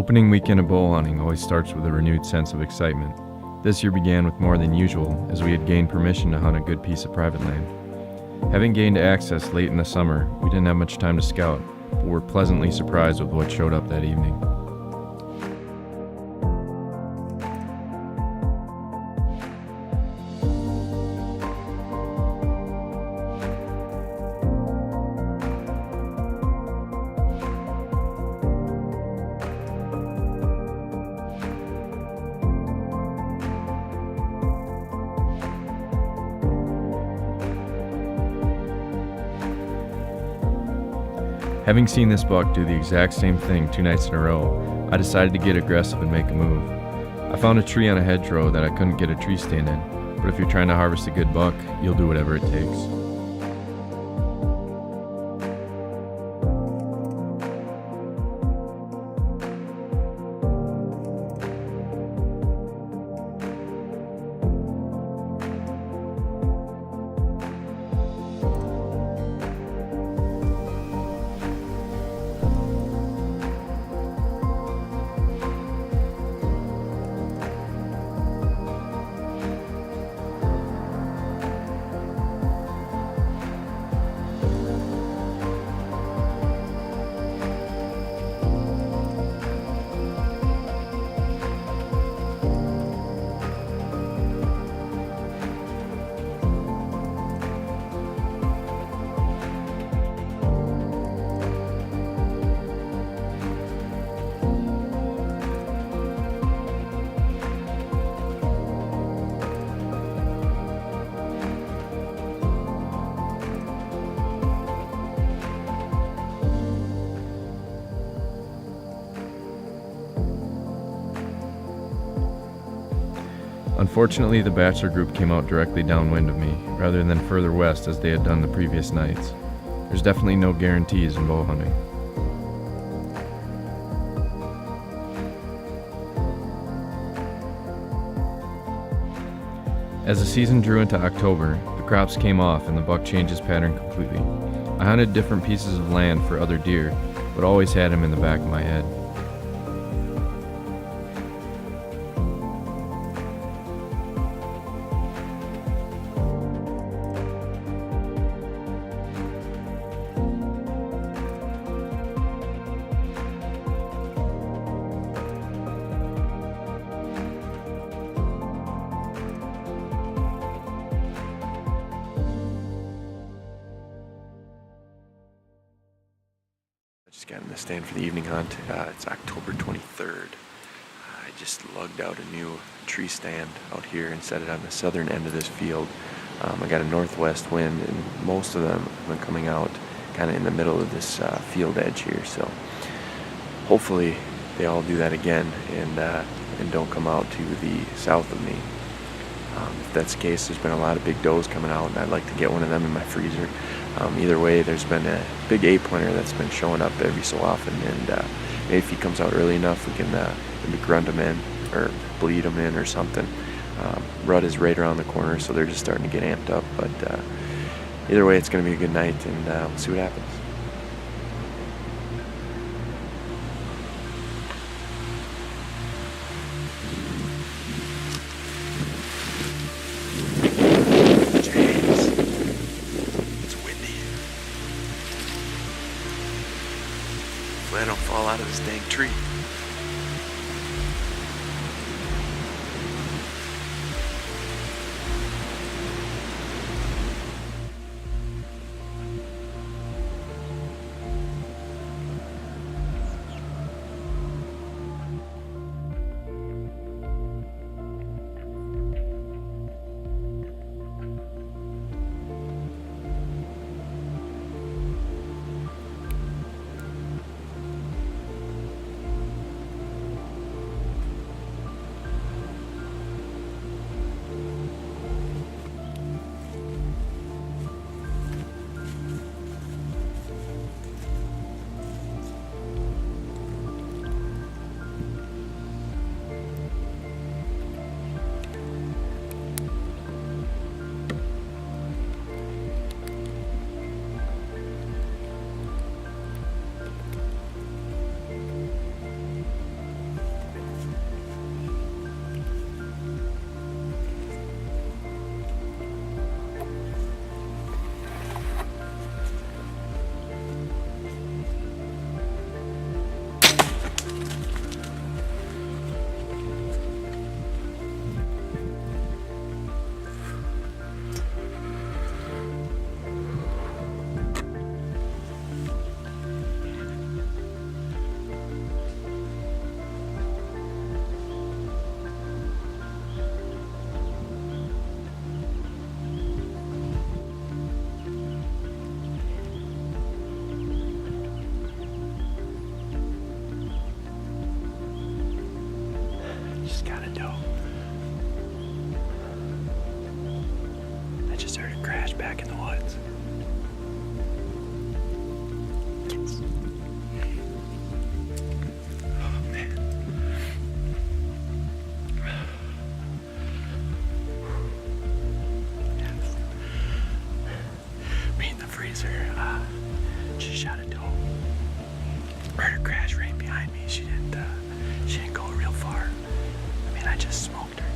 Opening weekend of bow hunting always starts with a renewed sense of excitement. This year began with more than usual, as we had gained permission to hunt a good piece of private land. Having gained access late in the summer, we didn't have much time to scout, but were pleasantly surprised with what showed up that evening. Having seen this buck do the exact same thing 2 nights in a row, I decided to get aggressive and make a move. I found a tree on a hedgerow that I couldn't get a tree stand in, but if you're trying to harvest a good buck, you'll do whatever it takes. Unfortunately, the bachelor group came out directly downwind of me, rather than further west as they had done the previous nights. There's definitely no guarantees in bow hunting. As the season drew into October, the crops came off and the buck changed his pattern completely. I hunted different pieces of land for other deer, but always had him in the back of my head. Just got in the stand for the evening hunt. It's October 23rd. I just lugged out a new tree stand out here and set it on the southern end of this field. I got a northwest wind, and most of them have been coming out kind of in the middle of this field edge here. So hopefully they all do that again and don't come out to the south of me. If that's the case, there's been a lot of big does coming out, and I'd like to get one of them in my freezer. Either way, there's been a big 8-pointer that's been showing up every so often, and maybe if he comes out early enough, we can maybe grunt him in or bleed him in or something. Rut is right around the corner, so they're just starting to get amped up, but either way, it's going to be a good night, and we'll see what happens. I don't fall out of this dang tree. just got a doe. I just heard it crash back in the woods. Yes. Oh, man. Yes. Me in the freezer, she shot a doe. Heard her crash right behind me. She didn't go real far. I mean, I just smoked her.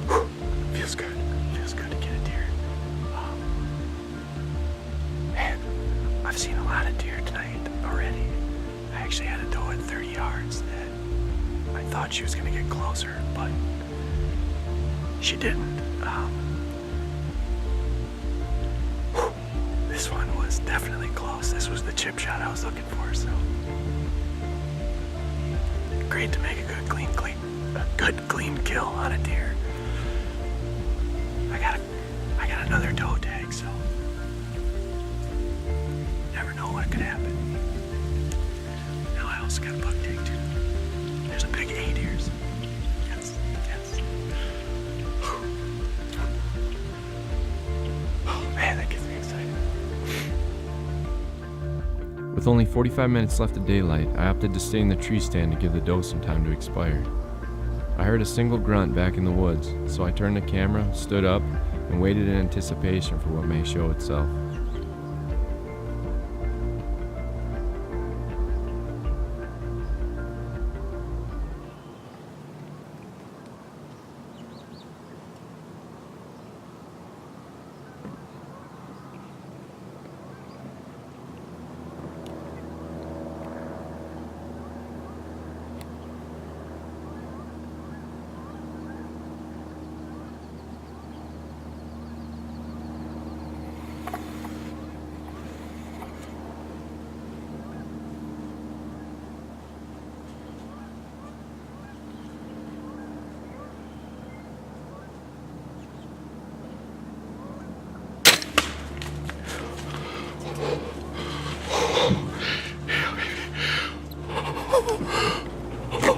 Whew. Feels good. Feels good to get a deer. Man, I've seen a lot of deer tonight already. I actually had a doe at 30 yards that I thought she was gonna get closer, but she didn't. This one was definitely close. This was the chip shot I was looking for, so great to make a good clean kill on a deer. I got another doe tag, so never know what could happen. Now I also got a buck tag too. There's a big 8 ears. Yes. Oh man, that gets me excited. With only 45 minutes left of daylight, I opted to stay in the tree stand to give the doe some time to expire. I heard a single grunt back in the woods, so I turned the camera, stood up, and waited in anticipation for what may show itself.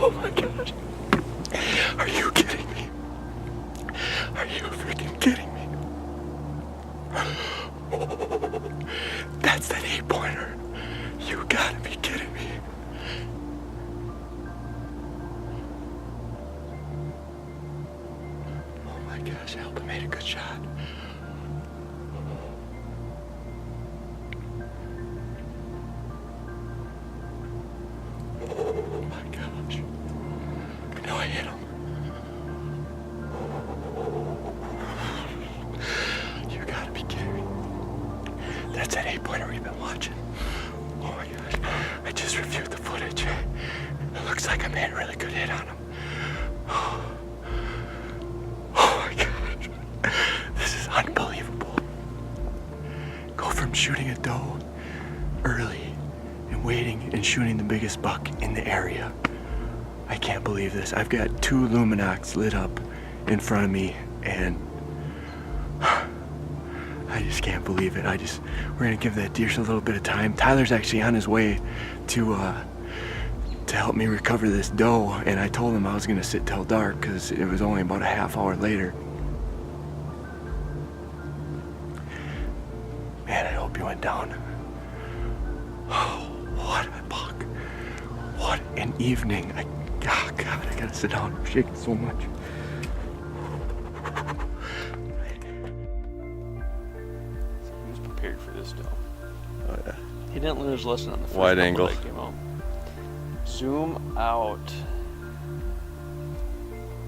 Oh my gosh. Are you kidding me? Are you freaking kidding me? That's that 8-pointer. You gotta be kidding me. Oh my gosh, I hope I made a good shot. Oh my gosh. I know I hit him. You gotta be kidding me. That's that 8-pointer we've been watching. Oh my gosh. I just reviewed the footage. It looks like I made a really good hit on him. Oh my gosh. This is unbelievable. Go from shooting a doe early and waiting and shooting the biggest buck in the area. I can't believe this. I've got 2 Luminox lit up in front of me and I just can't believe it. We're gonna give that deer a little bit of time. Tyler's actually on his way to help me recover this doe, and I told him I was gonna sit till dark because it was only about a half hour later. Man, I hope you went down. Oh, what a buck. What an evening. Oh God, I gotta sit down. I'm shaking so much. He was prepared for this doe. Oh yeah. He didn't learn his lesson on the first Wide couple angle. that came out. Zoom out.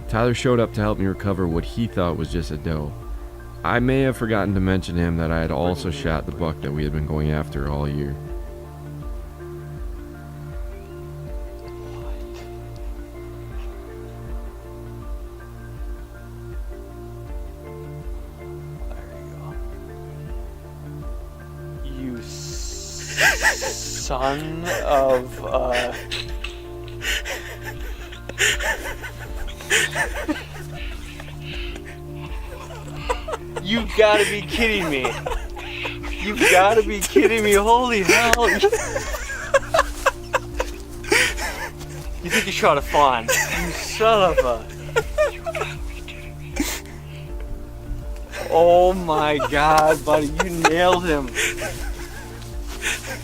Tyler showed up to help me recover what he thought was just a doe. I may have forgotten to mention to him that I had also shot the buck that we had been going after all year. You son of a... You gotta be kidding me. You gotta be kidding me. Holy hell. You think you shot a fawn? You son of a... Oh my God, buddy, you nailed him.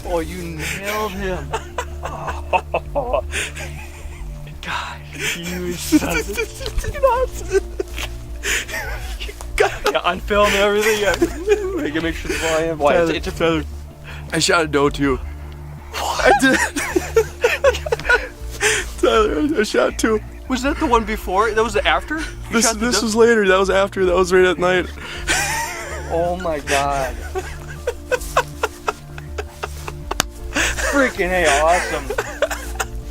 Oh, you nailed him. Oh, God, you son of a... Yeah, on film and everything. Yeah. We can make sure the volume. Why? It's a feather. I shot a doe too. I did. Tyler, I shot two. Was that the one before? That was the after? This was later. That was after. That was right at night. Oh my God. Freaking hey, awesome.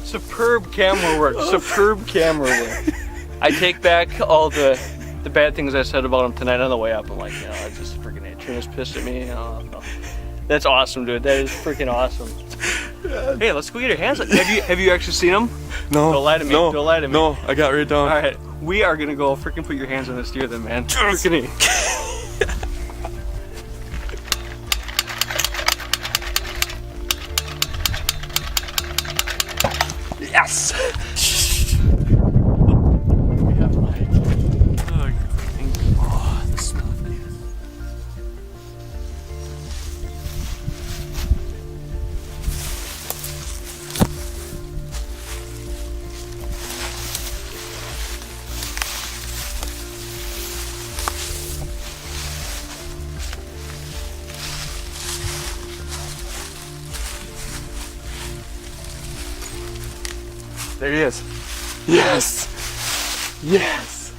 Superb camera work. Superb camera work. I take back all the bad things I said about him tonight on the way up. I'm like, I just freaking hate. Trina's pissed at me. No. That's awesome, dude. That is freaking awesome. Hey, let's go get your hands. Have you actually seen him? No. Don't lie to me. No. Don't lie to me. No, I got right down. All right, we are gonna go freaking put your hands on this deer, then, man. Freaking Yes. There he is. Yes. Yes.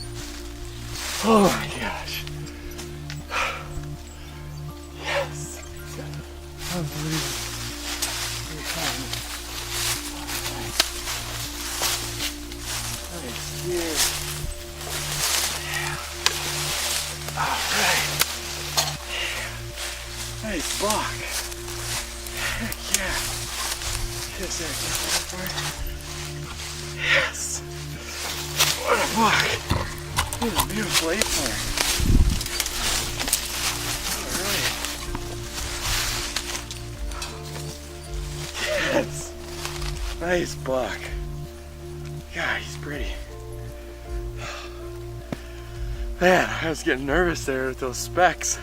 Oh my gosh. Yes. Unbelievable. Nice deer. All right. Nice buck. Heck yeah. Kiss that guy. Yes! What a buck! What a beautiful 8-pointer. Alright. Yes! Nice buck. God, he's pretty. Man, I was getting nervous there with those specs.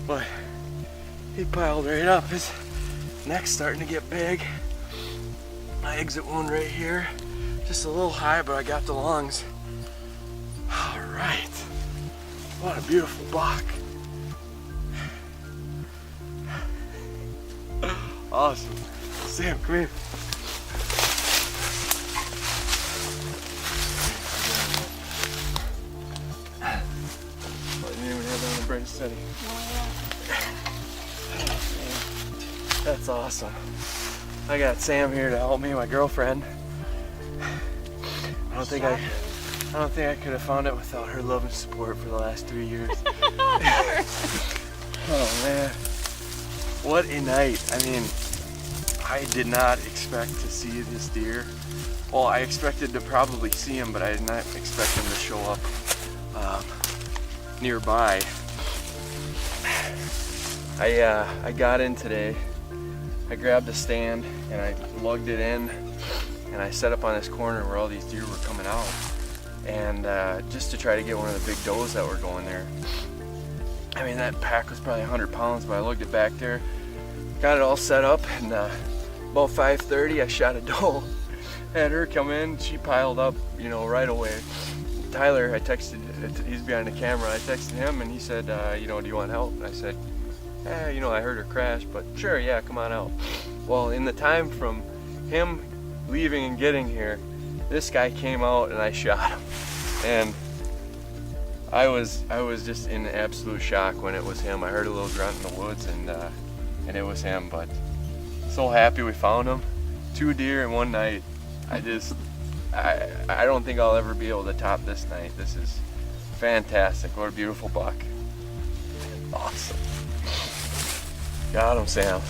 But he piled right up. His neck's starting to get big. My exit wound right here, just a little high, but I got the lungs. All right, what a beautiful buck. Awesome. Sam, come here. I didn't even have that on the brain steady. That's awesome. I got Sam here to help me, my girlfriend. I don't think I could have found it without her love and support for the last 3 years. Oh man, what a night! I mean, I did not expect to see this deer. Well, I expected to probably see him, but I did not expect him to show up nearby. I got in today. I grabbed a stand and I lugged it in and I set up on this corner where all these deer were coming out, and just to try to get one of the big does that were going there. I mean, that pack was probably 100 pounds, but I lugged it back there, got it all set up, and about 5:30 I shot a doe. Had her come in, she piled up, right away. Tyler, I texted, he's behind the camera, I texted him and he said, do you want help? And I said, I heard her crash, but sure, yeah, come on out. Well, in the time from him leaving and getting here, this guy came out and I shot him. And I was just in absolute shock when it was him. I heard a little grunt in the woods and it was him, but so happy we found him. 2 deer in one night. I don't think I'll ever be able to top this night. This is fantastic. What a beautiful buck. Awesome. Got him, Sam.